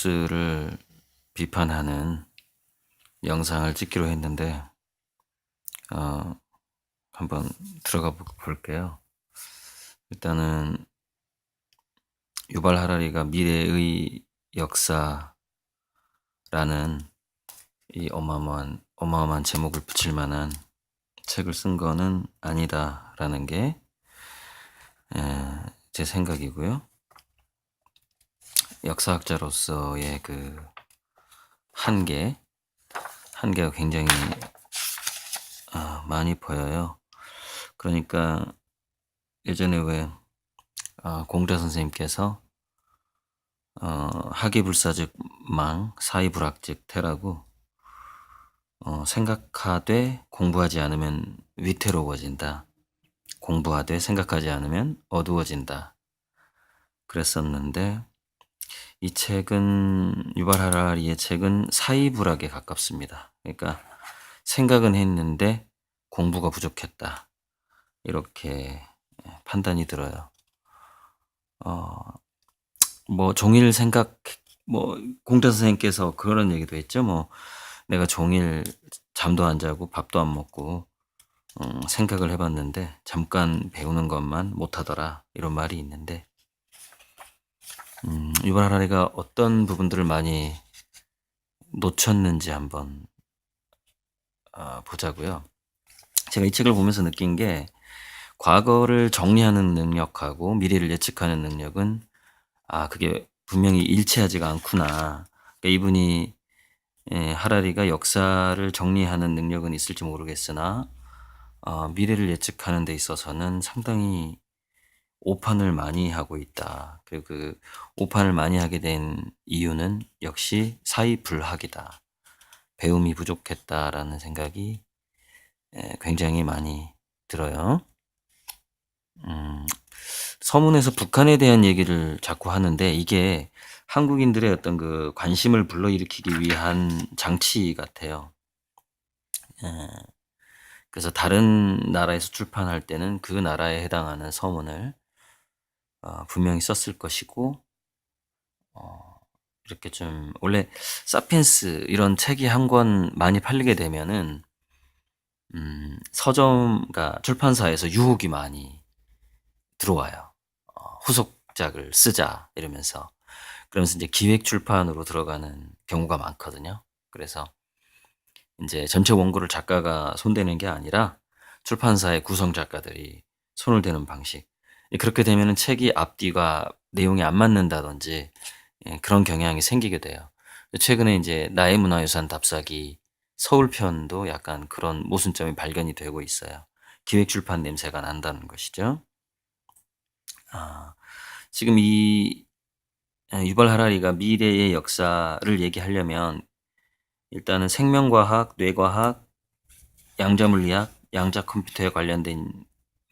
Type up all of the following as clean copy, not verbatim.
알자로스를 비판하는 영상을 찍기로 했는데 한번 들어가 볼게요. 일단은 유발 하라리가 미래의 역사라는 이 어마어마한 제목을 붙일 만한 책을 쓴 거는 아니다라는 게 제 생각이고요. 역사학자로서의 그 한계가 굉장히 많이 보여요. 그러니까 예전에 왜 공자 선생님께서 하기불사즉 망, 사이불학즉 태라고 생각하되 공부하지 않으면 위태로워진다. 공부하되 생각하지 않으면 어두워진다. 그랬었는데 이 책은 유발 하라리의 책은 사이불학에 가깝습니다. 그러니까 생각은 했는데 공부가 부족했다. 이렇게 판단이 들어요. 뭐 종일 생각, 뭐 공자 선생님께서 그런 얘기도 했죠. 뭐 내가 종일 잠도 안 자고 밥도 안 먹고 생각을 해봤는데 잠깐 배우는 것만 못하더라, 이런 말이 있는데 유발 하라리가 어떤 부분들을 많이 놓쳤는지 한번 보자고요. 제가 이 책을 보면서 느낀 게 과거를 정리하는 능력하고 미래를 예측하는 능력은 그게 분명히 일치하지가 않구나. 그러니까 이분이 하라리가 역사를 정리하는 능력은 있을지 모르겠으나 미래를 예측하는 데 있어서는 상당히 오판을 많이 하고 있다. 그리고 그 오판을 많이 하게 된 이유는 역시 사이불학이다. 배움이 부족했다라는 생각이 굉장히 많이 들어요. 서문에서 북한에 대한 얘기를 자꾸 하는데 이게 한국인들의 어떤 그 관심을 불러일으키기 위한 장치 같아요. 그래서 다른 나라에서 출판할 때는 그 나라에 해당하는 서문을 분명히 썼을 것이고, 이렇게 좀 원래 사피엔스 이런 책이 한 권 많이 팔리게 되면은 서점가 출판사에서 유혹이 많이 들어와요. 후속작을 쓰자 이러면서. 그러면서 이제 기획 출판으로 들어가는 경우가 많거든요. 그래서 이제 전체 원고를 작가가 손대는 게 아니라 출판사의 구성 작가들이 손을 대는 방식. 그렇게 되면은 책이 앞뒤가 내용이 안 맞는다든지 그런 경향이 생기게 돼요. 최근에 이제 나의 문화유산 답사기 서울편도 약간 그런 모순점이 발견이 되고 있어요. 기획 출판 냄새가 난다는 것이죠. 지금 이 유발 하라리가 미래의 역사를 얘기하려면 일단은 생명과학, 뇌과학, 양자물리학, 양자컴퓨터에 관련된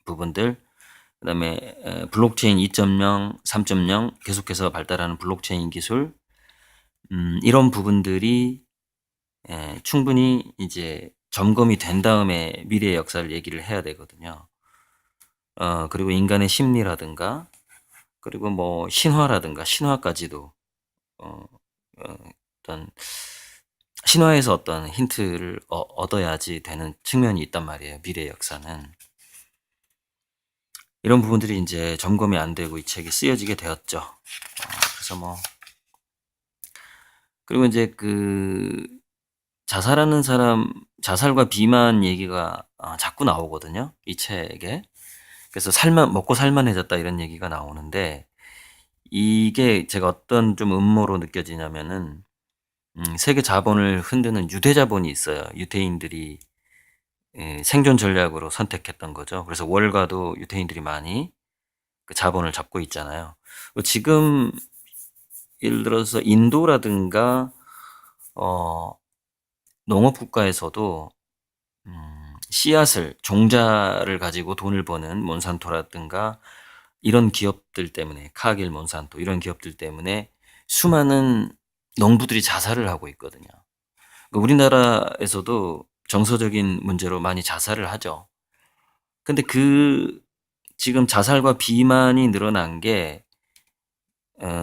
부분들, 그 다음에 블록체인 2.0, 3.0 계속해서 발달하는 블록체인 기술, 이런 부분들이 충분히 이제 점검이 된 다음에 미래의 역사를 얘기를 해야 되거든요. 그리고 인간의 심리라든가, 그리고 뭐 신화라든가 신화까지도 어떤 신화에서 어떤 힌트를 얻어야지 되는 측면이 있단 말이에요. 미래의 역사는. 이런 부분들이 이제 점검이 안 되고 이 책이 쓰여지게 되었죠. 그래서 뭐 그리고 이제 그 자살하는 사람, 자살과 비만 얘기가 자꾸 나오거든요. 이 책에. 그래서 먹고 살만해졌다 이런 얘기가 나오는데 이게 제가 어떤 좀 음모로 느껴지냐면은 세계 자본을 흔드는 유대 자본이 있어요. 유태인들이 생존 전략으로 선택했던 거죠. 그래서 월가도 유태인들이 많이 그 자본을 잡고 있잖아요. 지금 예를 들어서 인도라든가 농업 국가에서도 씨앗을, 종자를 가지고 돈을 버는 몬산토라든가 이런 기업들 때문에, 카길, 몬산토 이런 기업들 때문에 수많은 농부들이 자살을 하고 있거든요. 우리나라에서도 정서적인 문제로 많이 자살을 하죠. 근데 지금 자살과 비만이 늘어난 게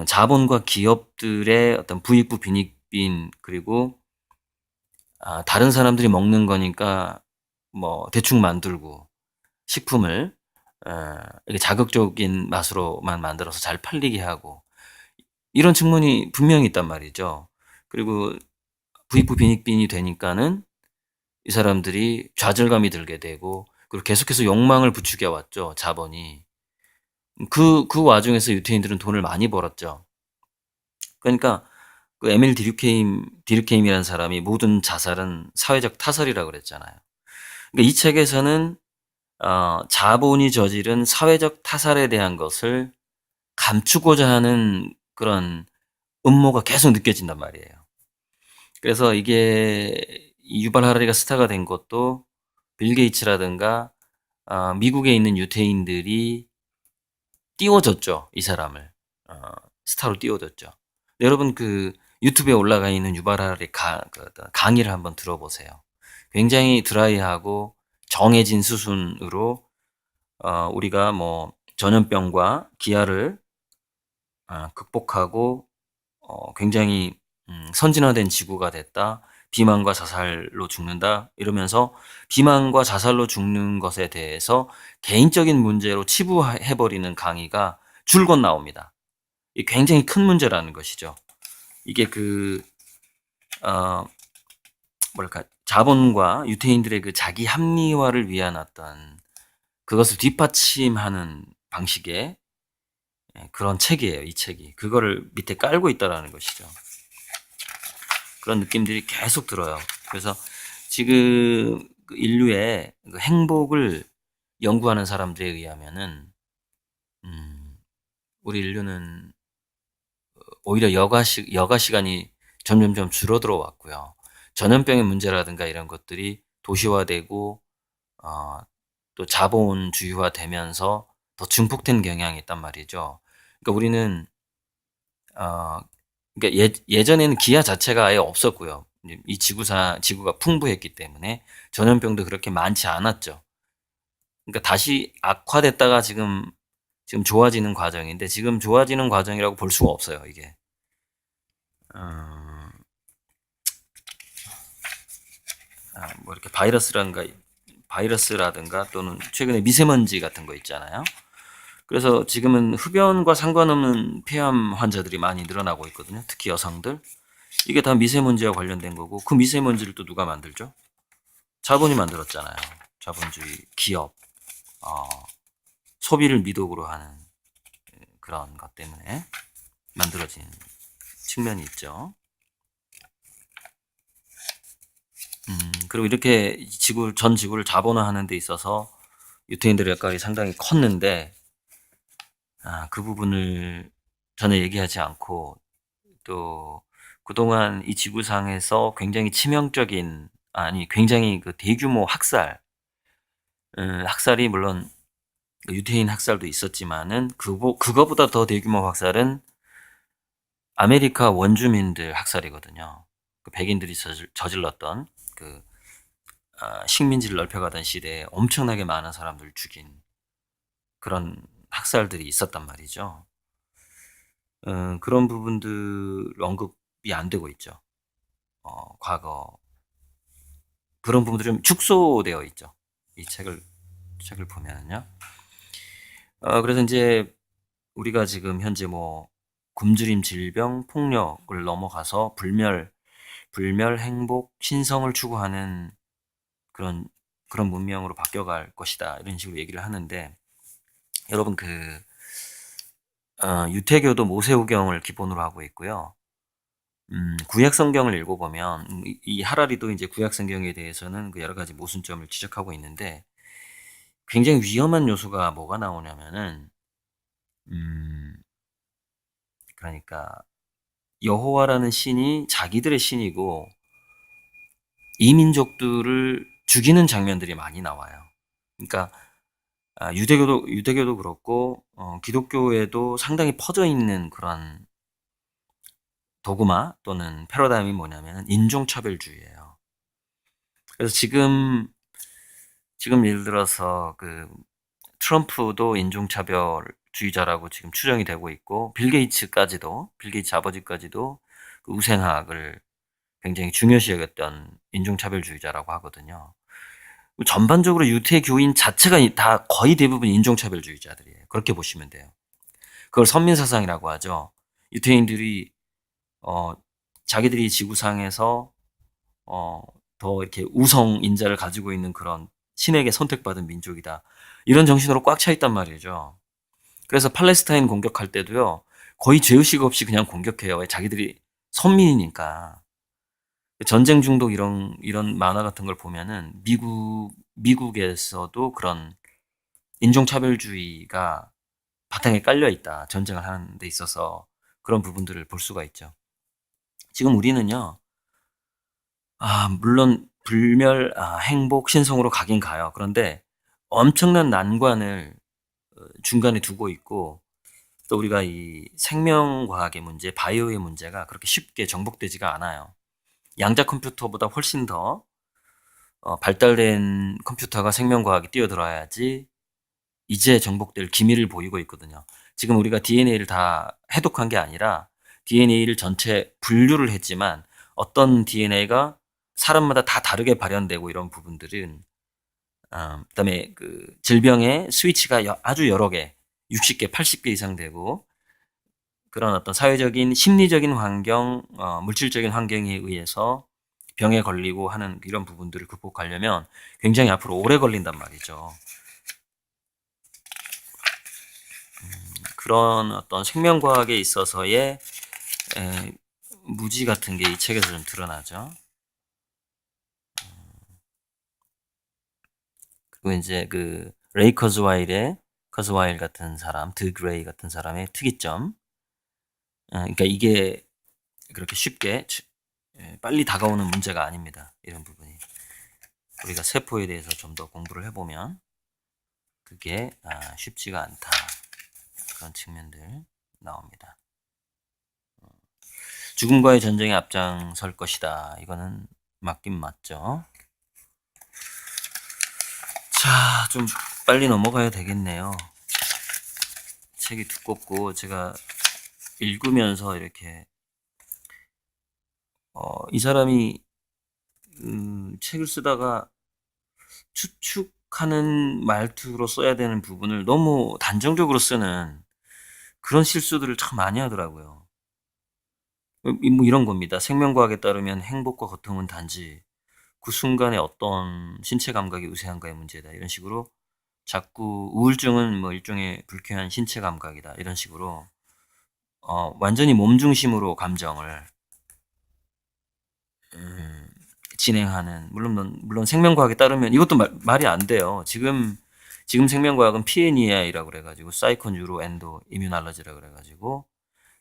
자본과 기업들의 어떤 부익부 빈익빈, 그리고 다른 사람들이 먹는 거니까 뭐 대충 만들고 식품을 이렇게 자극적인 맛으로만 만들어서 잘 팔리게 하고, 이런 측면이 분명히 있단 말이죠. 그리고 부익부 빈익빈이 되니까는 이 사람들이 좌절감이 들게 되고, 그리고 계속해서 욕망을 부추겨 왔죠, 자본이. 그 와중에서 유태인들은 돈을 많이 벌었죠. 그러니까 그 에밀 디르케임이라는 사람이 모든 자살은 사회적 타살이라고 그랬잖아요. 그러니까 이 책에서는 자본이 저지른 사회적 타살에 대한 것을 감추고자 하는 그런 음모가 계속 느껴진단 말이에요. 그래서 이게 유발 하라리가 스타가 된 것도 빌 게이츠라든가 미국에 있는 유태인들이 띄워줬죠, 이 사람을. 스타로 띄워줬죠. 여러분 그 유튜브에 올라가 있는 유발 하라리 강의를 한번 들어보세요. 굉장히 드라이하고 정해진 수순으로 우리가 뭐 전염병과 기아를 극복하고 굉장히 선진화된 지구가 됐다. 비만과 자살로 죽는다. 이러면서 비만과 자살로 죽는 것에 대해서 개인적인 문제로 치부해버리는 강의가 줄곧 나옵니다. 이게 굉장히 큰 문제라는 것이죠. 이게 뭐랄까, 자본과 유태인들의 그 자기 합리화를 위한 어떤 그것을 뒷받침하는 방식의 그런 책이에요, 이 책이. 그거를 밑에 깔고 있다라는 것이죠. 그런 느낌들이 계속 들어요. 그래서 지금 그 인류의 그 행복을 연구하는 사람들에 의하면은, 우리 인류는 오히려 여가 시간이 점점점 줄어들어 왔고요. 전염병의 문제라든가 이런 것들이 도시화되고, 또 자본주의화되면서 더 증폭된 경향이 있단 말이죠. 그러니까 우리는, 어, 그러니까 예전에는 기아 자체가 아예 없었고요. 이 지구가 풍부했기 때문에 전염병도 그렇게 많지 않았죠. 그러니까 다시 악화됐다가 지금 좋아지는 과정인데, 지금 좋아지는 과정이라고 볼 수가 없어요, 이게. 어, 뭐 이렇게 바이러스라든가 또는 최근에 미세먼지 같은 거 있잖아요. 그래서 지금은 흡연과 상관없는 폐암 환자들이 많이 늘어나고 있거든요. 특히 여성들. 이게 다 미세먼지와 관련된 거고, 그 미세먼지를 또 누가 만들죠? 자본이 만들었잖아요. 자본주의 기업, 어, 소비를 미덕으로 하는 그런 것 때문에 만들어진 측면이 있죠. 그리고 이렇게 전 지구를 자본화하는 데 있어서 유태인들의 역할이 상당히 컸는데, 그 부분을 전혀 얘기하지 않고, 또 그동안 이 지구상에서 굉장히 치명적인, 굉장히 그 대규모 학살이 물론 그 유태인 학살도 있었지만은 그거보다 더 대규모 학살은 아메리카 원주민들 학살이거든요. 그 백인들이 저질렀던 그 식민지를 넓혀가던 시대에 엄청나게 많은 사람들을 죽인 그런 학살들이 있었단 말이죠. 그런 부분들 언급이 안 되고 있죠. 과거 그런 부분들이 좀 축소되어 있죠. 이 책을 보면요. 그래서 이제 우리가 지금 현재 뭐 굶주림, 질병, 폭력을 넘어가서 불멸, 행복, 신성을 추구하는 그런 문명으로 바뀌어갈 것이다, 이런 식으로 얘기를 하는데, 여러분 유태교도 모세오경을 기본으로 하고 있고요. 구약 성경을 읽어보면 이 하라리도 이제 구약 성경에 대해서는 그 여러 가지 모순점을 지적하고 있는데, 굉장히 위험한 요소가 뭐가 나오냐면은, 그러니까 여호와라는 신이 자기들의 신이고 이 민족들을 죽이는 장면들이 많이 나와요. 그러니까 유대교도 그렇고 기독교에도 상당히 퍼져 있는 그런 도그마 또는 패러다임이 뭐냐면 인종차별주의예요. 그래서 지금 예를 들어서 그 트럼프도 인종차별 인종주의자라고 지금 추정이 되고 있고, 빌 게이츠 아버지까지도 그 우생학을 굉장히 중요시 여겼던 인종차별주의자라고 하거든요. 전반적으로 유태 교인 자체가 다 거의 대부분 인종차별주의자들이에요. 그렇게 보시면 돼요. 그걸 선민사상이라고 하죠. 유태인들이 자기들이 지구상에서 더 이렇게 우성 인자를 가지고 있는 그런 신에게 선택받은 민족이다. 이런 정신으로 꽉 차 있단 말이죠. 그래서 팔레스타인 공격할 때도요, 거의 죄의식 없이 그냥 공격해요. 왜? 자기들이 선민이니까. 전쟁 중독 이런 만화 같은 걸 보면은 미국에서도 그런 인종차별주의가 바탕에 깔려 있다. 전쟁을 하는 데 있어서 그런 부분들을 볼 수가 있죠. 지금 우리는요, 물론 불멸, 행복, 신성으로 가긴 가요. 그런데 엄청난 난관을 중간에 두고 있고, 또 우리가 이 생명과학의 문제, 바이오의 문제가 그렇게 쉽게 정복되지가 않아요. 양자 컴퓨터보다 훨씬 더 발달된 컴퓨터가 생명과학에 뛰어들어야지 이제 정복될 기미를 보이고 있거든요. 지금 우리가 DNA를 다 해독한 게 아니라 DNA를 전체 분류를 했지만 어떤 DNA가 사람마다 다 다르게 발현되고 이런 부분들은 그다음에 그 질병의 스위치가 아주 여러 개, 60개, 80개 이상 되고 그런 어떤 사회적인 심리적인 환경, 물질적인 환경에 의해서 병에 걸리고 하는 이런 부분들을 극복하려면 굉장히 앞으로 오래 걸린단 말이죠. 그런 어떤 생명과학에 있어서의 무지 같은 게 이 책에서 좀 드러나죠. 그리고 이제 그 레이 커즈와일 같은 사람, 드 그레이 같은 사람의 특이점. 그러니까 이게 그렇게 쉽게 빨리 다가오는 문제가 아닙니다. 이런 부분이. 우리가 세포에 대해서 좀 더 공부를 해보면 그게 쉽지가 않다. 그런 측면들 나옵니다. 죽음과의 전쟁에 앞장설 것이다. 이거는 맞긴 맞죠. 자, 좀 빨리 넘어가야 되겠네요. 책이 두껍고 제가 읽으면서 이렇게 이 사람이 책을 쓰다가 추측하는 말투로 써야 되는 부분을 너무 단정적으로 쓰는 그런 실수들을 참 많이 하더라고요. 뭐 이런 겁니다. 생명과학에 따르면 행복과 고통은 단지 그 순간에 어떤 신체 감각이 우세한가의 문제다. 이런 식으로 자꾸 우울증은 뭐 일종의 불쾌한 신체 감각이다. 이런 식으로 완전히 몸 중심으로 감정을 진행하는 물론 생명과학에 따르면 이것도 말이 안 돼요. 지금 생명과학은 PNEA라고 그래가지고 사이코 뉴로 엔도 이뮤널러지라고 그래가지고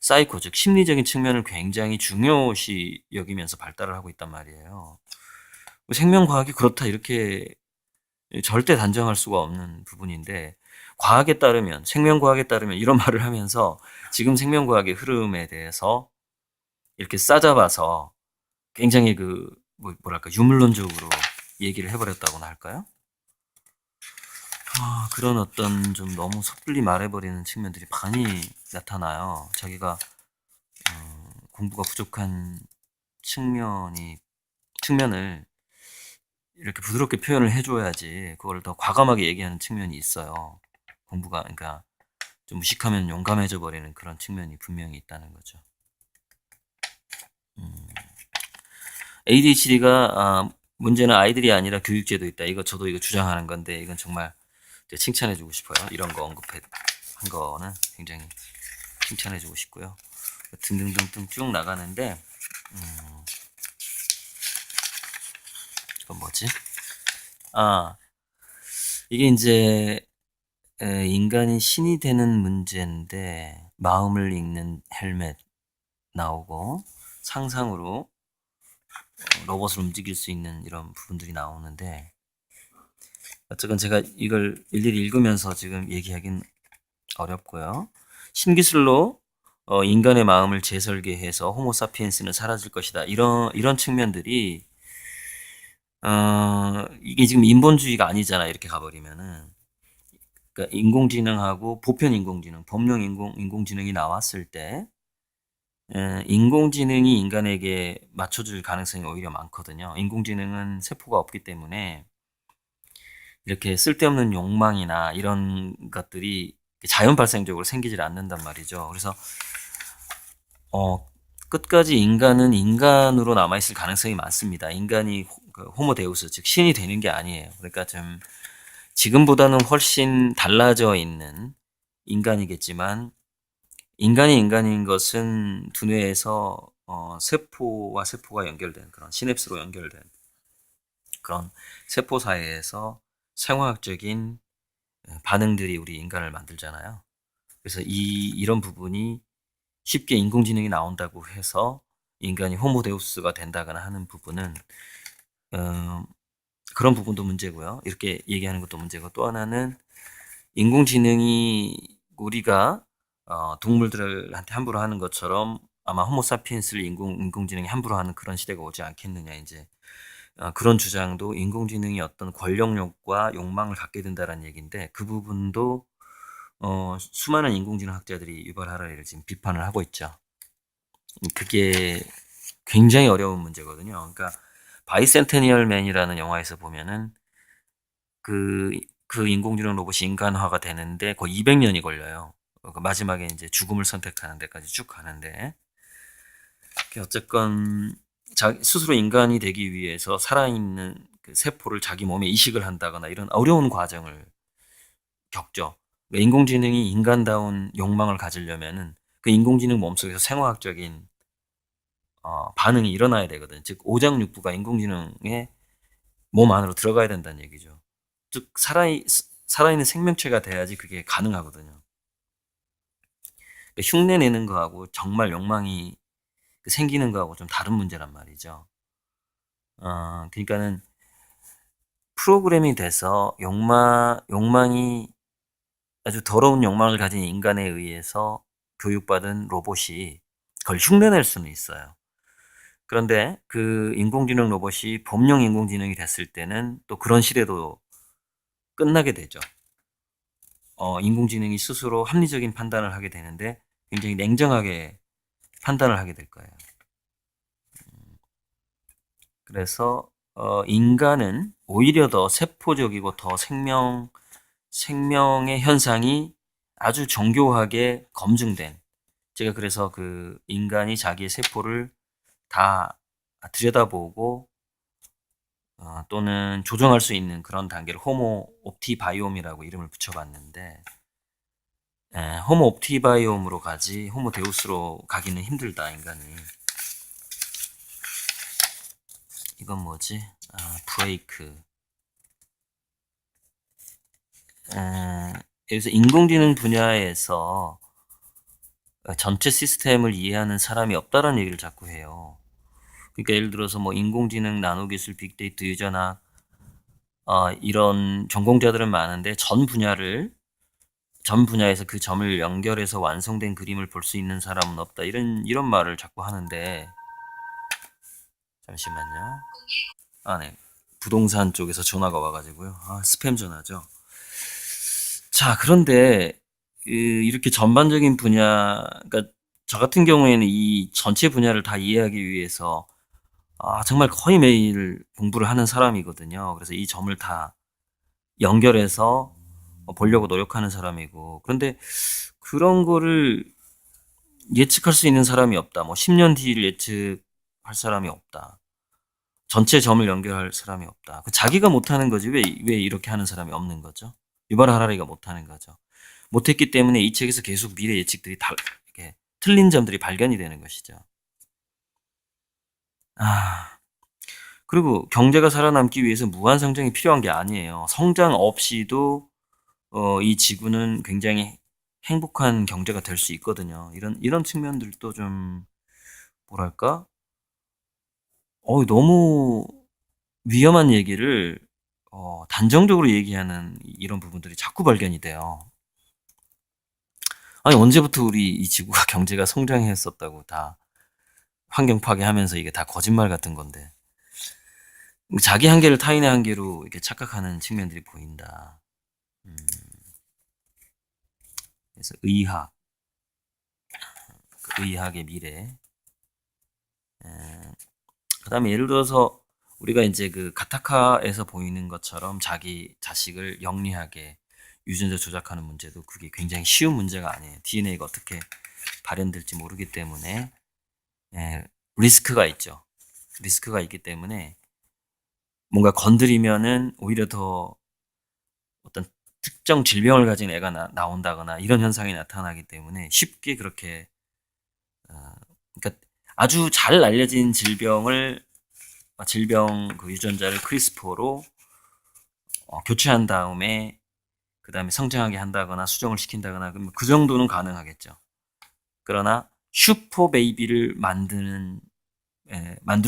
사이코 즉 심리적인 측면을 굉장히 중요시 여기면서 발달을 하고 있단 말이에요. 생명과학이 그렇다 이렇게 절대 단정할 수가 없는 부분인데 생명과학에 따르면 이런 말을 하면서 지금 생명과학의 흐름에 대해서 이렇게 싸잡아서 굉장히 뭐랄까 유물론적으로 얘기를 해버렸다고나 할까요? 그런 어떤 좀 너무 섣불리 말해버리는 측면들이 많이 나타나요. 자기가 공부가 부족한 측면을 이렇게 부드럽게 표현을 해줘야지 그걸 더 과감하게 얘기하는 측면이 있어요. 그러니까 좀 무식하면 용감해져 버리는 그런 측면이 분명히 있다는 거죠. ADHD가 문제는 아이들이 아니라 교육제도 있다. 저도 이거 주장하는 건데 이건 정말 칭찬해주고 싶어요. 이런 거 언급한 거는 굉장히 칭찬해주고 싶고요. 등등등등 쭉 나가는데 이건 뭐지? 이게 이제 인간이 신이 되는 문제인데 마음을 읽는 헬멧 나오고 상상으로 로봇을 움직일 수 있는 이런 부분들이 나오는데 어쨌건 제가 이걸 일일이 읽으면서 지금 얘기하긴 어렵고요. 신기술로 인간의 마음을 재설계해서 호모사피엔스는 사라질 것이다. 이런 측면들이 이게 지금 인본주의가 아니잖아. 이렇게 가버리면은 그러니까 인공지능하고 보편 인공지능, 범용 인공지능이 나왔을 때 인공지능이 인간에게 맞춰줄 가능성이 오히려 많거든요. 인공지능은 세포가 없기 때문에 이렇게 쓸데없는 욕망이나 이런 것들이 자연 발생적으로 생기질 않는단 말이죠. 그래서 끝까지 인간은 인간으로 남아있을 가능성이 많습니다. 인간이 호모데우스, 즉 신이 되는 게 아니에요. 그러니까 좀 지금보다는 훨씬 달라져 있는 인간이겠지만, 인간이 인간인 것은 두뇌에서 세포와 세포가 연결된 그런 시냅스로 연결된 그런 세포 사이에서 생화학적인 반응들이 우리 인간을 만들잖아요. 그래서 이런 부분이 쉽게 인공지능이 나온다고 해서 인간이 호모데우스가 된다거나 하는 부분은 그런 부분도 문제고요. 이렇게 얘기하는 것도 문제고, 또 하나는 인공지능이 우리가 동물들한테 함부로 하는 것처럼 아마 호모사피엔스를 인공지능이 함부로 하는 그런 시대가 오지 않겠느냐, 이제 그런 주장도 인공지능이 어떤 권력욕과 욕망을 갖게 된다는 얘기인데, 그 부분도 수많은 인공지능 학자들이 유발 하라리를 지금 비판을 하고 있죠. 그게 굉장히 어려운 문제거든요. 그러니까 바이센테니얼 맨이라는 영화에서 보면은 그 인공지능 로봇이 인간화가 되는데 거의 200년이 걸려요. 마지막에 이제 죽음을 선택하는 데까지 쭉 가는데, 어쨌건 스스로 인간이 되기 위해서 살아있는 그 세포를 자기 몸에 이식을 한다거나 이런 어려운 과정을 겪죠. 그러니까 인공지능이 인간다운 욕망을 가지려면은 그 인공지능 몸속에서 생화학적인 반응이 일어나야 되거든요. 즉 오장육부가 인공지능의 몸 안으로 들어가야 된다는 얘기죠. 즉 살아있는 생명체가 돼야지 그게 가능하거든요. 그러니까 흉내 내는 거하고 정말 욕망이 생기는 거하고 좀 다른 문제란 말이죠. 그러니까는 프로그래밍이 돼서 욕망이 아주 더러운 욕망을 가진 인간에 의해서 교육받은 로봇이 그걸 흉내낼 수는 있어요. 그런데 그 인공지능 로봇이 범용 인공지능이 됐을 때는 또 그런 시대도 끝나게 되죠. 인공지능이 스스로 합리적인 판단을 하게 되는데 굉장히 냉정하게 판단을 하게 될 거예요. 그래서 인간은 오히려 더 세포적이고 더 생명의 현상이 아주 정교하게 검증된, 제가 그래서 그 인간이 자기의 세포를 다 들여다보고 또는 조정할 수 있는 그런 단계를 호모 옵티바이옴이라고 이름을 붙여봤는데, 호모 옵티바이옴으로 가지 호모 데우스로 가기는 힘들다, 인간이. 이건 뭐지? 브레이크. 여기서 인공지능 분야에서 전체 시스템을 이해하는 사람이 없다라는 얘기를 자꾸 해요. 그러니까 예를 들어서 뭐 인공지능, 나노기술, 빅데이터, 유전학 이런 전공자들은 많은데 전 분야에서 그 점을 연결해서 완성된 그림을 볼 수 있는 사람은 없다, 이런 말을 자꾸 하는데, 잠시만요. 네. 부동산 쪽에서 전화가 와가지고요. 스팸 전화죠. 자, 그런데 이렇게 전반적인 분야, 그러니까 저 같은 경우에는 이 전체 분야를 다 이해하기 위해서 정말 거의 매일 공부를 하는 사람이거든요. 그래서 이 점을 다 연결해서 보려고 노력하는 사람이고, 그런데 그런 거를 예측할 수 있는 사람이 없다. 뭐 10년 뒤를 예측할 사람이 없다. 전체 점을 연결할 사람이 없다. 자기가 못하는 거지 왜 이렇게 하는 사람이 없는 거죠? 유발 하라리가 못하는 거죠. 못했기 때문에 이 책에서 계속 미래 예측들이 이렇게 틀린 점들이 발견이 되는 것이죠. 그리고 경제가 살아남기 위해서 무한 성장이 필요한 게 아니에요. 성장 없이도 이 지구는 굉장히 행복한 경제가 될 수 있거든요. 이런 측면들도 좀 뭐랄까? 너무 위험한 얘기를 단정적으로 얘기하는 이런 부분들이 자꾸 발견이 돼요. 아니, 언제부터 우리 이 지구가 경제가 성장했었다고 다 환경 파괴하면서 이게 다 거짓말 같은 건데, 자기 한계를 타인의 한계로 이렇게 착각하는 측면들이 보인다. 그래서 의학의 미래. 그 다음에 예를 들어서 우리가 이제 그 가타카에서 보이는 것처럼 자기 자식을 영리하게 유전자 조작하는 문제도 그게 굉장히 쉬운 문제가 아니에요. DNA가 어떻게 발현될지 모르기 때문에 리스크가 있죠. 리스크가 있기 때문에 뭔가 건드리면은 오히려 더 어떤 특정 질병을 가진 애가 나온다거나 이런 현상이 나타나기 때문에 쉽게 그렇게 그러니까 아주 잘 알려진 질병 그 유전자를 크리스퍼로 교체한 다음에 그 다음에 성장하게 한다거나 수정을 시킨다거나 그 정도는 가능하겠죠. 그러나 슈퍼 베이비를 만들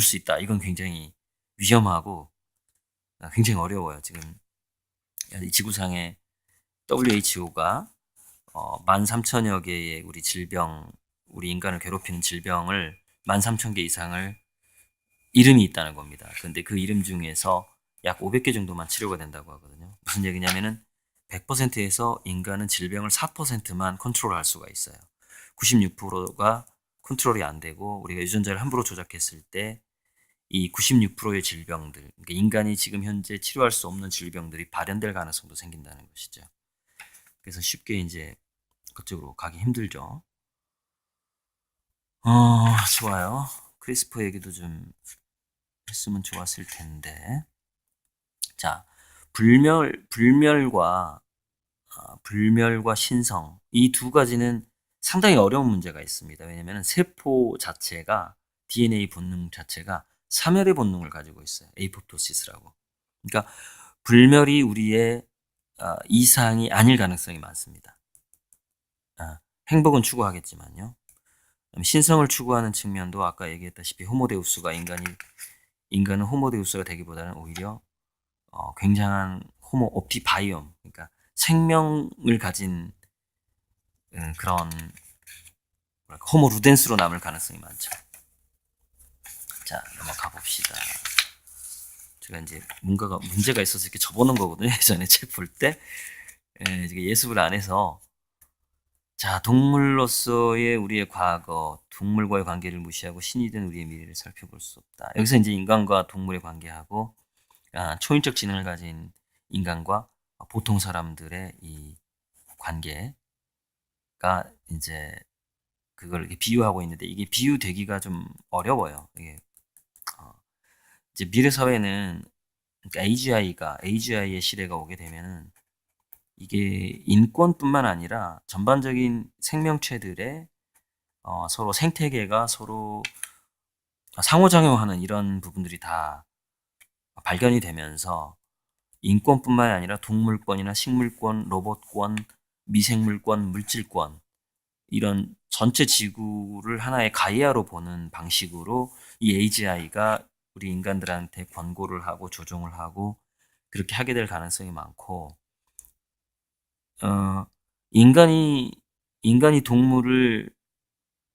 수 있다. 이건 굉장히 위험하고 굉장히 어려워요. 지금 이 지구상에 WHO가 13,000여 개의 우리 인간을 괴롭히는 질병을 13,000개 이상을 이름이 있다는 겁니다. 근데 그 이름 중에서 약 500개 정도만 치료가 된다고 하거든요. 무슨 얘기냐면은 100%에서 인간은 질병을 4%만 컨트롤할 수가 있어요. 96%가 컨트롤이 안 되고 우리가 유전자를 함부로 조작했을 때 이 96%의 질병들, 그러니까 인간이 지금 현재 치료할 수 없는 질병들이 발현될 가능성도 생긴다는 것이죠. 그래서 쉽게 이제 그쪽으로 가기 힘들죠. 좋아요. 크리스퍼 얘기도 좀 했으면 좋았을 텐데. 자, 불멸과 신성. 이 두 가지는 상당히 어려운 문제가 있습니다. 왜냐면 세포 자체가, DNA 본능 자체가 사멸의 본능을 가지고 있어요. 에이포토시스라고. 그러니까 불멸이 우리의 이상이 아닐 가능성이 많습니다. 행복은 추구하겠지만요. 신성을 추구하는 측면도 아까 얘기했다시피 호모데우스가 인간은 호모데우스가 되기보다는 오히려 굉장한 호모 옵티바이옴, 그러니까 생명을 가진 그런 호모 루덴스로 남을 가능성이 많죠. 자, 넘어가 봅시다. 제가 이제 뭔가가 문제가 있어서 이렇게 접어놓은 거거든요. 예전에 책 볼 때. 예습을 안 해서. 자, 동물로서의 우리의 과거, 동물과의 관계를 무시하고 신이 된 우리의 미래를 살펴볼 수 없다. 여기서 이제 인간과 동물의 관계하고 초인적 지능을 가진 인간과 보통 사람들의 이 관계가 이제 그걸 이렇게 비유하고 있는데 이게 비유되기가 좀 어려워요. 이게 이제 미래 사회는 그러니까 AGI의 시대가 오게 되면은 이게 인권뿐만 아니라 전반적인 생명체들의 서로 생태계가 서로 상호작용하는 이런 부분들이 다 발견이 되면서 인권뿐만 아니라 동물권이나 식물권, 로봇권, 미생물권, 물질권 이런 전체 지구를 하나의 가이아로 보는 방식으로 이 AGI가 우리 인간들한테 권고를 하고 조종을 하고 그렇게 하게 될 가능성이 많고 인간이 동물을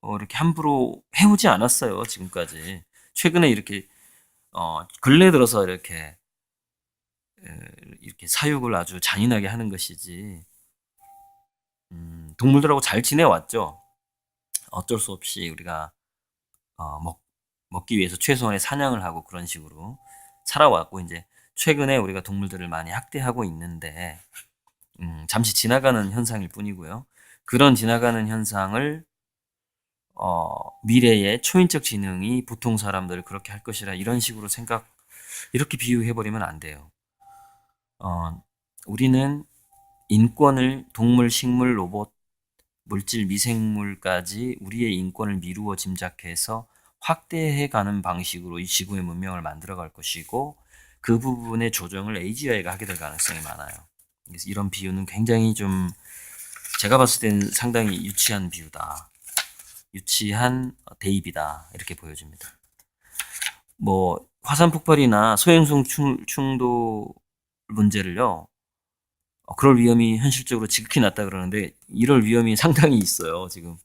이렇게 함부로 해오지 않았어요, 지금까지. 최근에 이렇게 근래 들어서 이렇게 사육을 아주 잔인하게 하는 것이지 동물들하고 잘 지내왔죠. 어쩔 수 없이 우리가 먹기 위해서 최소한의 사냥을 하고 그런 식으로 살아왔고 이제 최근에 우리가 동물들을 많이 학대하고 있는데 잠시 지나가는 현상일 뿐이고요. 그런 지나가는 현상을 미래의 초인적 지능이 보통 사람들을 그렇게 할 것이라 이런 식으로 이렇게 비유해버리면 안 돼요. 우리는 인권을 동물, 식물, 로봇, 물질, 미생물까지 우리의 인권을 미루어 짐작해서 확대해가는 방식으로 이 지구의 문명을 만들어갈 것이고 그 부분의 조정을 AGI가 하게 될 가능성이 많아요. 그래서 이런 비유는 굉장히 좀 제가 봤을 때는 상당히 유치한 비유다. 유치한 대입이다. 이렇게 보여집니다. 뭐 화산 폭발이나 소행성 충돌 문제를요. 그럴 위험이 현실적으로 지극히 낮다 그러는데 이럴 위험이 상당히 있어요. 지금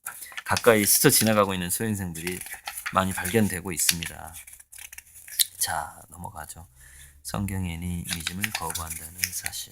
가까이 스쳐 지나가고 있는 소행성들이 많이 발견되고 있습니다. 자, 넘어가죠. 성경 애니미즘을 거부한다는 사실.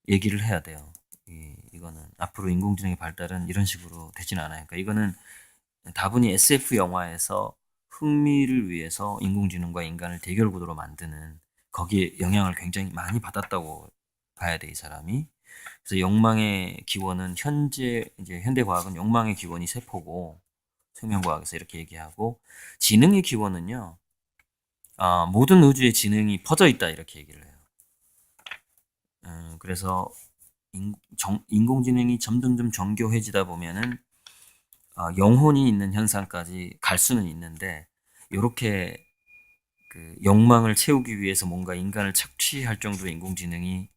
얘기를 해야 돼요. 이거는 앞으로 인공지능의 발달은 이런 식으로 되지는 않아요. 그러니까 이거는 다분히 SF 영화에서 흥미를 위해서 인공지능과 인간을 대결 구도로 만드는 거기에 영향을 굉장히 많이 받았다고 봐야 돼, 이 사람이. 그래서 욕망의 기원은 이제 현대 과학은 욕망의 기원이 세포고 생명과학에서 이렇게 얘기하고 지능의 기원은요. 모든 우주에 지능이 퍼져 있다 이렇게 얘기를 해요. 그래서 인공지능이 점점점 정교해지다 보면은 영혼이 있는 현상까지 갈 수는 있는데 요렇게 그 욕망을 채우기 위해서 뭔가 인간을 착취할 정도의 인공지능이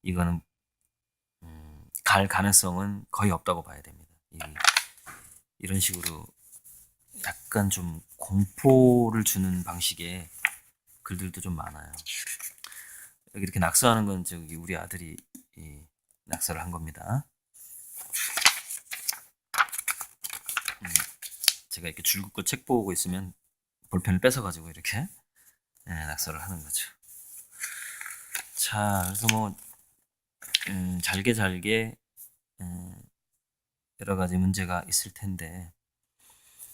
이거는 갈 가능성은 거의 없다고 봐야 됩니다. 이런 식으로 약간 좀 공포를 주는 방식의 글들도 좀 많아요. 여기 이렇게 낙서하는 건 저기 우리 아들이 낙서를 한 겁니다. 제가 이렇게 줄 긋고 책 보고 있으면 볼펜을 뺏어가지고 이렇게 낙서를 하는 거죠. 자, 그래서 뭐 잘게 여러 가지 문제가 있을 텐데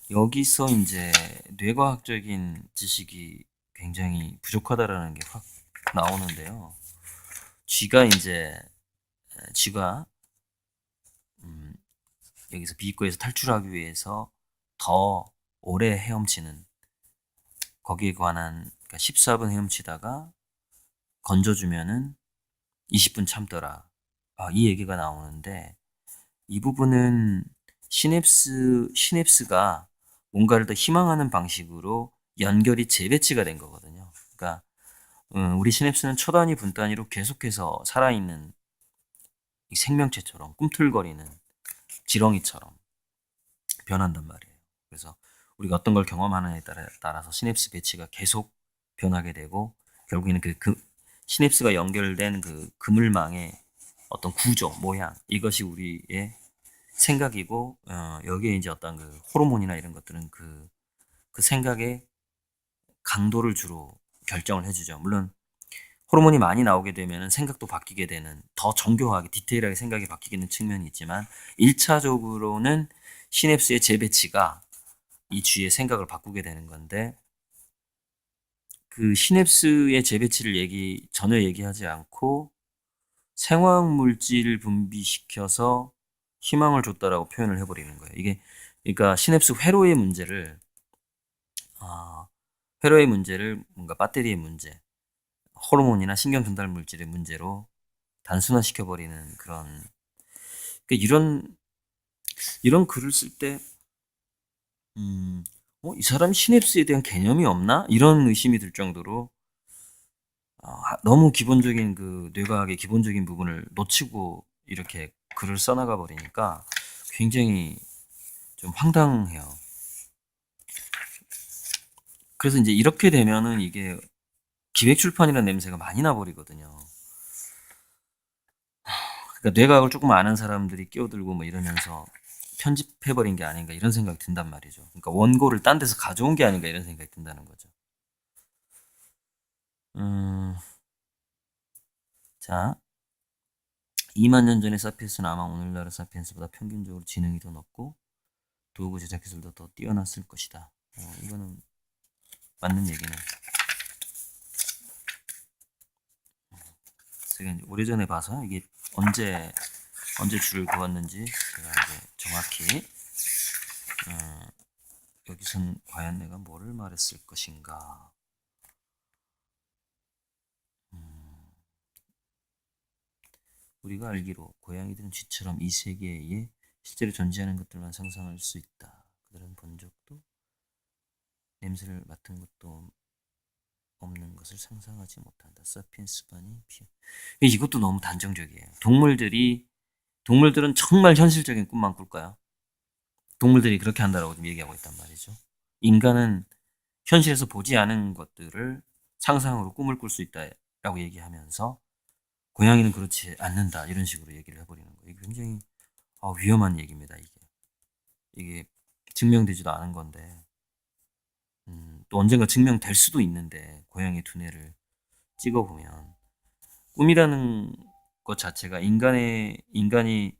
여기서 이제 뇌과학적인 지식이 굉장히 부족하다라는 게 확 나오는데요. 쥐가 여기서 비기코에서 탈출하기 위해서 더 오래 헤엄치는 거기에 관한 그러니까 14분 헤엄치다가 건져주면은 20분 참더라. 이 얘기가 나오는데 이 부분은 시냅스가 뭔가를 더 희망하는 방식으로 연결이 재배치가 된 거거든요. 그러니까 우리 시냅스는 초단위 분단위로 계속해서 살아있는 생명체처럼 꿈틀거리는 지렁이처럼 변한단 말이에요. 그래서 우리가 어떤 걸 경험하느냐에 따라서 시냅스 배치가 계속 변하게 되고 결국에는 그 시냅스가 연결된 그 그물망의 어떤 구조, 모양 이것이 우리의 생각이고 여기에 이제 어떤 그 호르몬이나 이런 것들은 그 생각의 강도를 주로 결정을 해주죠. 물론 호르몬이 많이 나오게 되면 생각도 바뀌게 되는 더 정교하게 디테일하게 생각이 바뀌는 측면이 있지만 1차적으로는 시냅스의 재배치가 이 쥐의 생각을 바꾸게 되는 건데 그 시냅스의 재배치를 전혀 얘기하지 않고 생화학물질을 분비시켜서 희망을 줬다라고 표현을 해버리는 거예요. 이게 그러니까 시냅스 회로의 문제를 뭔가 배터리의 문제, 호르몬이나 신경 전달 물질의 문제로 단순화시켜버리는 그런 그러니까 이런 글을 쓸 때 이 사람 시냅스에 대한 개념이 없나? 이런 의심이 들 정도로 너무 기본적인 그 뇌과학의 기본적인 부분을 놓치고 이렇게 글을 써나가 버리니까 굉장히 좀 황당해요. 그래서 이제 이렇게 되면은 이게 기획출판이라는 냄새가 많이 나버리거든요. 그러니까 뇌과학을 조금 아는 사람들이 끼어들고 뭐 이러면서 편집해버린 게 아닌가 이런 생각이 든단 말이죠. 그러니까 원고를 딴 데서 가져온 게 아닌가 이런 생각이 든다는 거죠. 자, 2만 년 전의 사피엔스는 아마 오늘날의 사피엔스보다 평균적으로 지능이 더 높고 도구 제작 기술도 더 뛰어났을 것이다. 이거는 맞는 얘기네. 제가 이제 오래전에 봐서 이게 언제 줄을 그었는지 제가 이제 정확히 여기선 과연 내가 뭐를 말했을 것인가. 우리가 알기로 고양이들은 쥐처럼 이 세계에 실제로 존재하는 것들만 상상할 수 있다. 그들은 본 적도 냄새를 맡은 것도 없는 것을 상상하지 못한다. 사피엔스반이 이것도 너무 단정적이에요. 동물들은 정말 현실적인 꿈만 꿀까요? 동물들이 그렇게 한다라고 지금 얘기하고 있단 말이죠. 인간은 현실에서 보지 않은 것들을 상상으로 꿈을 꿀 수 있다라고 얘기하면서 고양이는 그렇지 않는다 이런 식으로 얘기를 해버리는 거예요. 이게 굉장히 위험한 얘기입니다. 이게 증명되지도 않은 건데 또 언젠가 증명될 수도 있는데 고양이 두뇌를 찍어보면 꿈이라는 것 자체가 인간이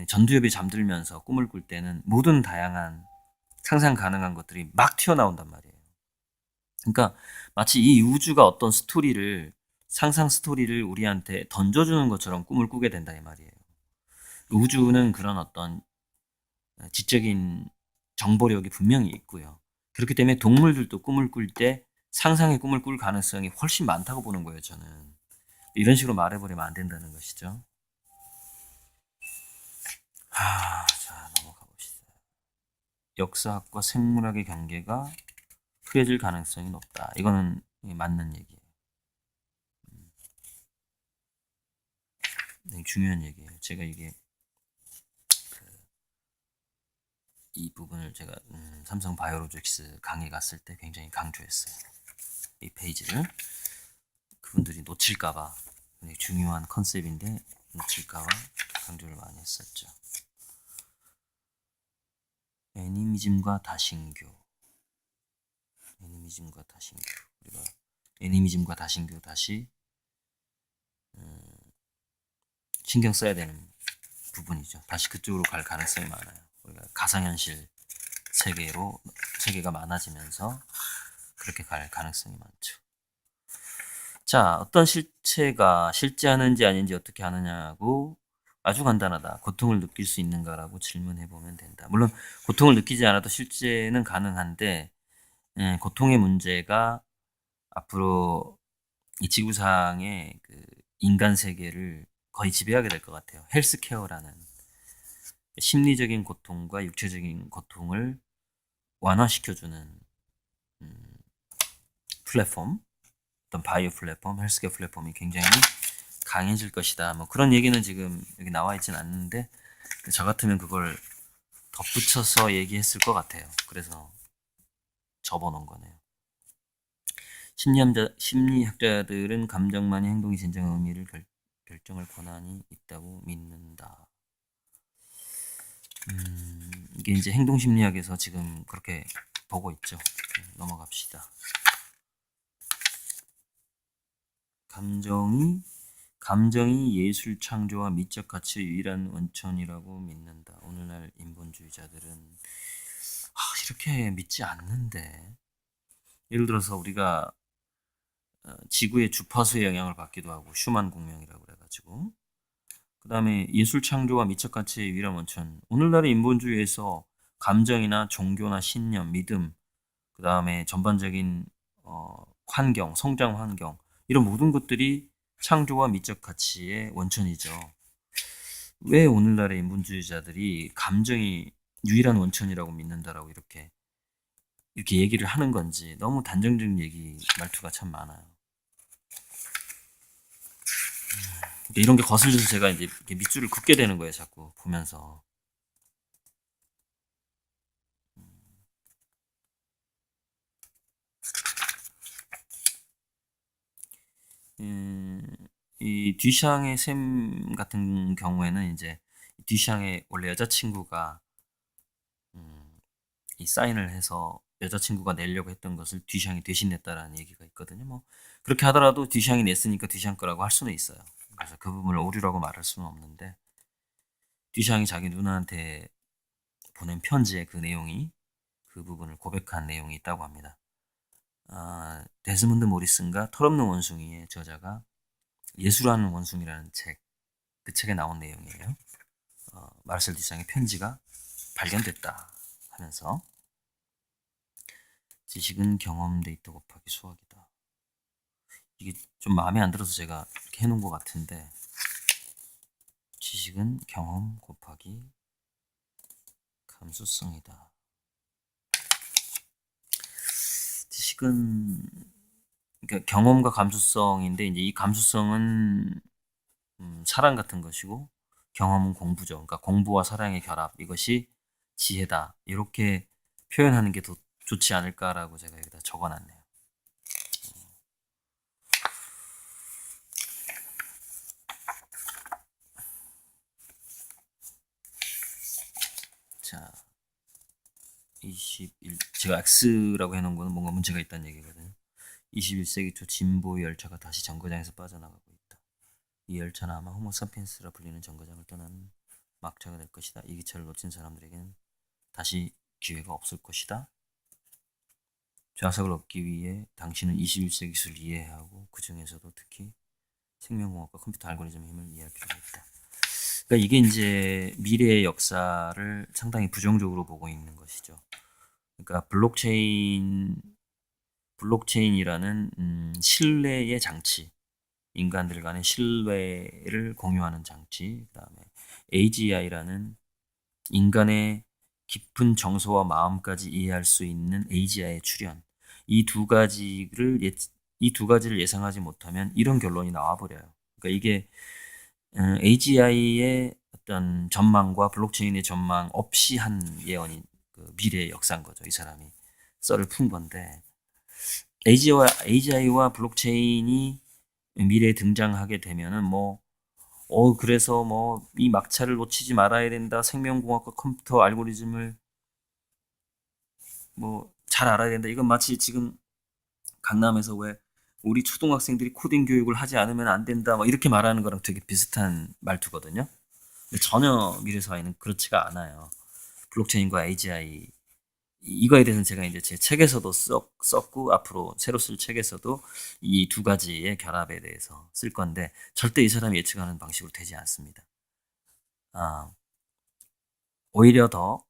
전두엽이 잠들면서 꿈을 꿀 때는 모든 다양한 상상 가능한 것들이 막 튀어나온단 말이에요. 그러니까 마치 이 우주가 어떤 상상 스토리를 우리한테 던져주는 것처럼 꿈을 꾸게 된다 이 말이에요. 우주는 그런 어떤 지적인 정보력이 분명히 있고요. 그렇기 때문에 동물들도 꿈을 꿀 때 상상의 꿈을 꿀 가능성이 훨씬 많다고 보는 거예요, 저는. 이런 식으로 말해버리면 안 된다는 것이죠. 자, 넘어가 봅시다. 역사학과 생물학의 경계가 흐려질 가능성이 높다. 이거는 맞는 얘기예요. 되게 중요한 얘기예요. 제가 이 부분을 제가 삼성 바이오로직스 강의 갔을 때 굉장히 강조했어요. 이 페이지를 그분들이 놓칠까봐 굉장히 중요한 컨셉인데 놓칠까봐 강조를 많이 했었죠. 애니미즘과 다신교. 우리가 애니미즘과 다신교 다시 신경 써야 되는 부분이죠. 다시 그쪽으로 갈 가능성이 많아요. 우리가 가상현실 세계가 많아지면서 그렇게 갈 가능성이 많죠. 자, 어떤 실체가 실제하는지 아닌지 어떻게 아느냐고 아주 간단하다. 고통을 느낄 수 있는가라고 질문해 보면 된다. 물론 고통을 느끼지 않아도 실제는 가능한데 고통의 문제가 앞으로 이 지구상의 그 인간 세계를 거의 지배하게 될 것 같아요. 헬스케어라는 심리적인 고통과 육체적인 고통을 완화시켜주는 플랫폼, 어떤 바이오 플랫폼, 헬스케어 플랫폼이 굉장히 강해질 것이다. 뭐 그런 얘기는 지금 여기 나와 있진 않는데 저 같으면 그걸 덧붙여서 얘기했을 것 같아요. 그래서 접어놓은 거네요. 심리학자들은 감정만이 행동의 진정한 의미를 결정할 권한이 있다고 믿는다. 이게 이제 행동심리학에서 지금 그렇게 보고 있죠. 넘어갑시다. 감정이 예술 창조와 미적 가치의 유일한 원천이라고 믿는다. 오늘날 인본주의자들은 이렇게 믿지 않는데, 예를 들어서 우리가 지구의 주파수의 영향을 받기도 하고 슈만 공명이라고 그래가지고 그 다음에 예술 창조와 미적 가치의 유일한 원천. 오늘날의 인본주의에서 감정이나 종교나 신념, 믿음, 그 다음에 전반적인 환경, 성장 환경 이런 모든 것들이 창조와 미적 가치의 원천이죠. 왜 오늘날의 인본주의자들이 감정이 유일한 원천이라고 믿는다라고 이렇게 얘기를 하는 건지 너무 단정적인 말투가 참 많아요. 이런 게 거슬려서 제가 이제 밑줄을 긋게 되는 거예요, 자꾸 보면서. 이 듀샹의 샘 같은 경우에는 이제 듀샹의 원래 여자친구가 이 사인을 해서 여자친구가 내려고 했던 것을 듀샹이 대신냈다라는 얘기가 있거든요. 뭐 그렇게 하더라도 듀샹이 냈으니까 듀샹 거라고 할 수는 있어요. 그래서 그 부분을 오류라고 말할 수는 없는데 듀샹이 자기 누나한테 보낸 편지의 그 내용이 그 부분을 고백한 내용이 있다고 합니다. 데스몬드 모리슨과 털없는 원숭이의 저자가 예술하는 원숭이라는 그 책에 나온 내용이에요. 마르셀 듀샹의 편지가 발견됐다 하면서 지식은 경험 데이터 곱하기 수학이다. 이게 좀 마음에 안 들어서 제가 이렇게 해놓은 것 같은데 지식은 경험 곱하기 감수성이다. 지식은 그러니까 경험과 감수성인데 이제 이 감수성은 사랑 같은 것이고 경험은 공부죠. 그러니까 공부와 사랑의 결합 이것이 지혜다. 이렇게 표현하는 게 더 좋지 않을까라고 제가 여기다 적어놨네요. 자, 제가 X라고 해놓은 거는 뭔가 문제가 있다는 얘기거든요. 21세기 초 진보의 열차가 다시 정거장에서 빠져나가고 있다. 이 열차는 아마 호모사피엔스라 불리는 정거장을 떠나는 막차가 될 것이다. 이 기차를 놓친 사람들에게는 다시 기회가 없을 것이다. 좌석을 얻기 위해 당신은 21세기 기술을 이해해야 하고 그 중에서도 특히 생명공학과 컴퓨터 알고리즘의 힘을 이해할 필요가 있다. 그러니까 이게 이제 미래의 역사를 상당히 부정적으로 보고 있는 것이죠. 그러니까 블록체인이라는 신뢰의 장치, 인간들 간의 신뢰를 공유하는 장치, 그다음에 AGI라는 인간의 깊은 정서와 마음까지 이해할 수 있는 AGI의 출현. 이 두 가지를 예상하지 못하면 이런 결론이 나와버려요. 그러니까 이게 AGI의 어떤 전망과 블록체인의 전망 없이 한 예언이 그 미래의 역사인 거죠. 이 사람이 썰을 푼 건데 AGI와 블록체인이 미래에 등장하게 되면은 그래서 이 막차를 놓치지 말아야 된다. 생명공학과 컴퓨터 알고리즘을 잘 알아야 된다. 이건 마치 지금 강남에서 왜 우리 초등학생들이 코딩 교육을 하지 않으면 안 된다. 이렇게 말하는 거랑 되게 비슷한 말투거든요. 근데 전혀 미래 사회는 그렇지가 않아요. 블록체인과 AGI 이거에 대해서는 제가 이제 제 책에서도 썼고 앞으로 새로 쓸 책에서도 이 두 가지의 결합에 대해서 쓸 건데 절대 이 사람이 예측하는 방식으로 되지 않습니다. 오히려 더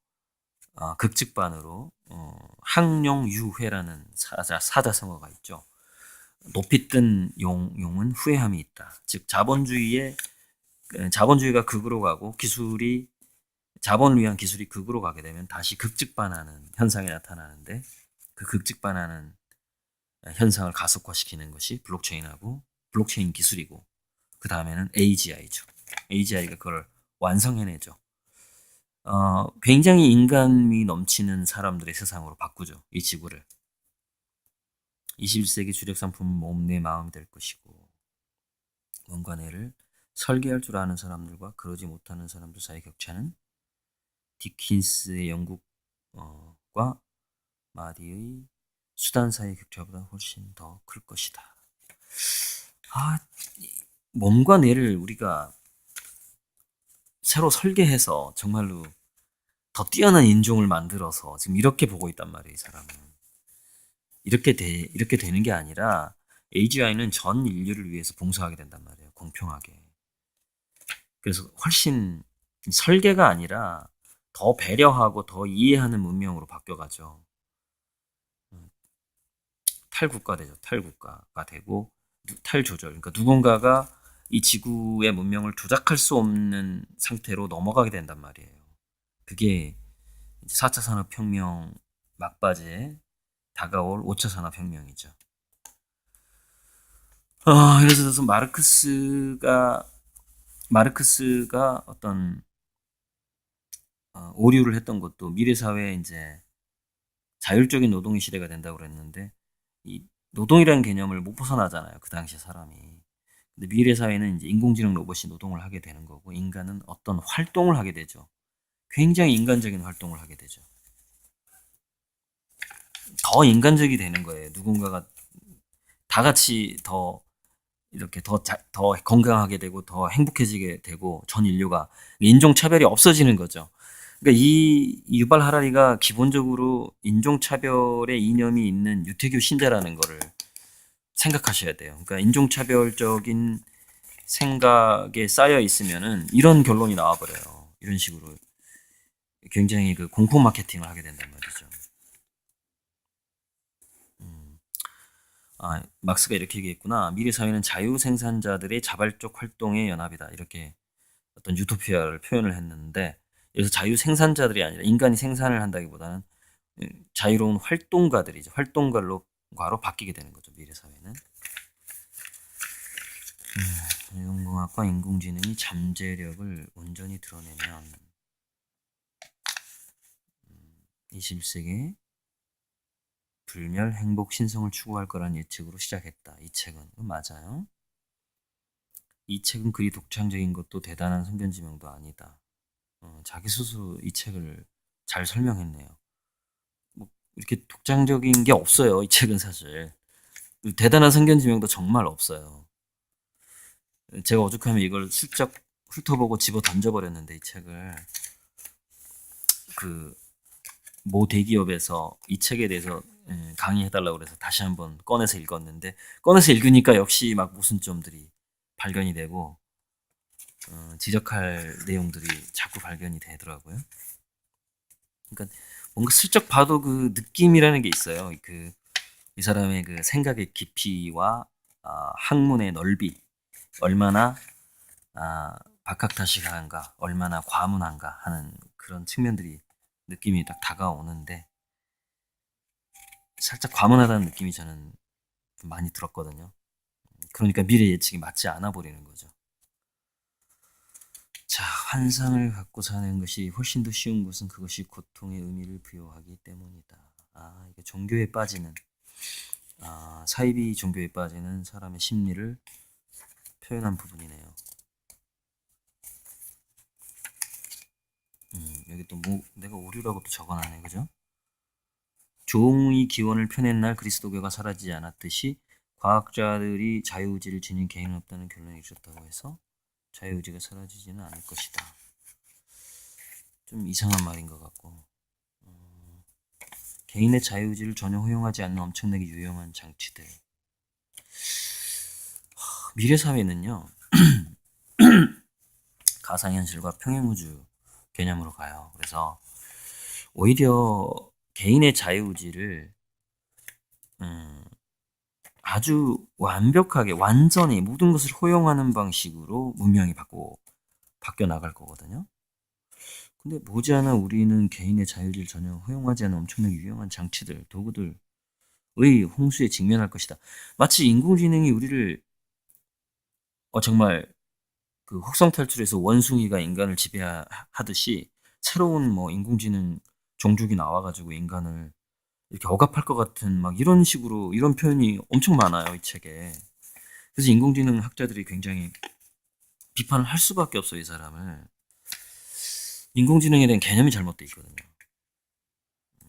극직반으로 항용유회라는 사자성어가 있죠. 높이 뜬 용은 후회함이 있다. 즉 자본주의가 극으로 가고 자본을 위한 기술이 극으로 가게 되면 다시 극직반하는 현상이 나타나는데 그 극직반하는 현상을 가속화시키는 것이 블록체인 기술이고 그 다음에는 AGI죠. AGI가 그걸 완성해내죠. 굉장히 인간미 넘치는 사람들의 세상으로 바꾸죠. 이 지구를. 21세기 주력 상품은 몸, 내 마음이 될 것이고 몸과 뇌를 설계할 줄 아는 사람들과 그러지 못하는 사람들 사이의 격차는 디킨스의 영국과 마디의 수단 사이의 격차보다 훨씬 더 클 것이다. 몸과 뇌를 우리가 새로 설계해서 정말로 더 뛰어난 인종을 만들어서 지금 이렇게 보고 있단 말이에요, 이 사람은. 이렇게 되는 게 아니라 AGI는 전 인류를 위해서 봉사하게 된단 말이에요, 공평하게. 그래서 훨씬 설계가 아니라 더 배려하고 더 이해하는 문명으로 바뀌어가죠. 탈국가되죠. 탈국가가 되고 탈조절. 그러니까 누군가가 이 지구의 문명을 조작할 수 없는 상태로 넘어가게 된단 말이에요. 그게 4차 산업혁명 막바지에 다가올 5차 산업혁명이죠. 그래서 마르크스가 어떤 오류를 했던 것도 미래 사회에 이제 자율적인 노동의 시대가 된다고 그랬는데 이 노동이라는 개념을 못 벗어나잖아요. 그 당시 사람이. 근데 미래 사회는 이제 인공지능 로봇이 노동을 하게 되는 거고 인간은 어떤 활동을 하게 되죠. 굉장히 인간적인 활동을 하게 되죠. 더 인간적이 되는 거예요. 누군가가 다 같이 이렇게 더 건강하게 되고 더 행복해지게 되고 전 인류가 인종 차별이 없어지는 거죠. 그러니까 이 유발 하라리가 기본적으로 인종 차별의 이념이 있는 유태교 신자라는 거를 생각하셔야 돼요. 그러니까 인종 차별적인 생각에 쌓여 있으면은 이런 결론이 나와 버려요. 이런 식으로 굉장히 그 공포 마케팅을 하게 된단 말이죠. 막스가 이렇게 얘기했구나. 미래 사회는 자유 생산자들의 자발적 활동의 연합이다. 이렇게 어떤 유토피아를 표현을 했는데 여기서 자유 생산자들이 아니라 인간이 생산을 한다기보다는 자유로운 활동가들이죠. 활동가로 바뀌게 되는 거죠. 미래 사회는. 인공공학과 인공지능이 잠재력을 온전히 드러내면 21세기 불멸 행복 신성을 추구할 거란 예측으로 시작했다. 이 책은 맞아요. 이 책은 그리 독창적인 것도 대단한 성견지명도 아니다. 자기 스스로 이 책을 잘 설명했네요. 이렇게 독창적인 게 없어요. 이 책은 사실 대단한 성견지명도 정말 없어요. 제가 오죽하면 이걸 슬쩍 훑어보고 집어 던져버렸는데 이 책을 그 모 대기업에서 이 책에 대해서 강의해달라고 그래서 다시 한번 꺼내서 읽었는데 꺼내서 읽으니까 역시 막 모순점들이 발견이 되고 지적할 내용들이 자꾸 발견이 되더라고요. 그러니까 뭔가 슬쩍 봐도 그 느낌이라는 게 있어요. 이 사람의 그 생각의 깊이와 학문의 넓이, 얼마나 박학다식한가, 얼마나 과문한가 하는 그런 측면들이 느낌이 딱 다가오는데 살짝 과문하다는 느낌이 저는 좀 많이 들었거든요. 그러니까 미래 예측이 맞지 않아 버리는 거죠. 자, 환상을 갖고 사는 것이 훨씬 더 쉬운 것은 그것이 고통의 의미를 부여하기 때문이다. 이게 종교에 빠지는 사이비 종교에 빠지는 사람의 심리를 표현한 부분이네요. 여기 또 뭐 내가 오류라고 또 적어놨네, 그죠? 종의 기원을 펴낸 날 그리스도교가 사라지지 않았듯이 과학자들이 자유의지를 지닌 개인은 없다는 결론에 이르렀다고 해서 자유의지가 사라지지는 않을 것이다. 좀 이상한 말인 것 같고 개인의 자유의지를 전혀 허용하지 않는 엄청나게 유용한 장치들. 미래 사회는요 가상현실과 평행우주 개념으로 가요. 그래서 오히려 개인의 자유의지를 아주 완벽하게 완전히 모든 것을 허용하는 방식으로 문명이 바뀌어 나갈 거거든요. 근데 머지않아 우리는 개인의 자유를 전혀 허용하지 않는 엄청나게 유용한 장치들, 도구들의 홍수에 직면할 것이다. 마치 인공지능이 우리를 정말 그 혹성 탈출에서 원숭이가 인간을 지배하듯이 새로운 뭐 인공지능 종족이 나와가지고 인간을 이렇게 억압할 것 같은 막 이런 식으로 이런 표현이 엄청 많아요, 이 책에. 그래서 인공지능 학자들이 굉장히 비판을 할 수밖에 없어요, 이 사람을. 인공지능에 대한 개념이 잘못돼 있거든요.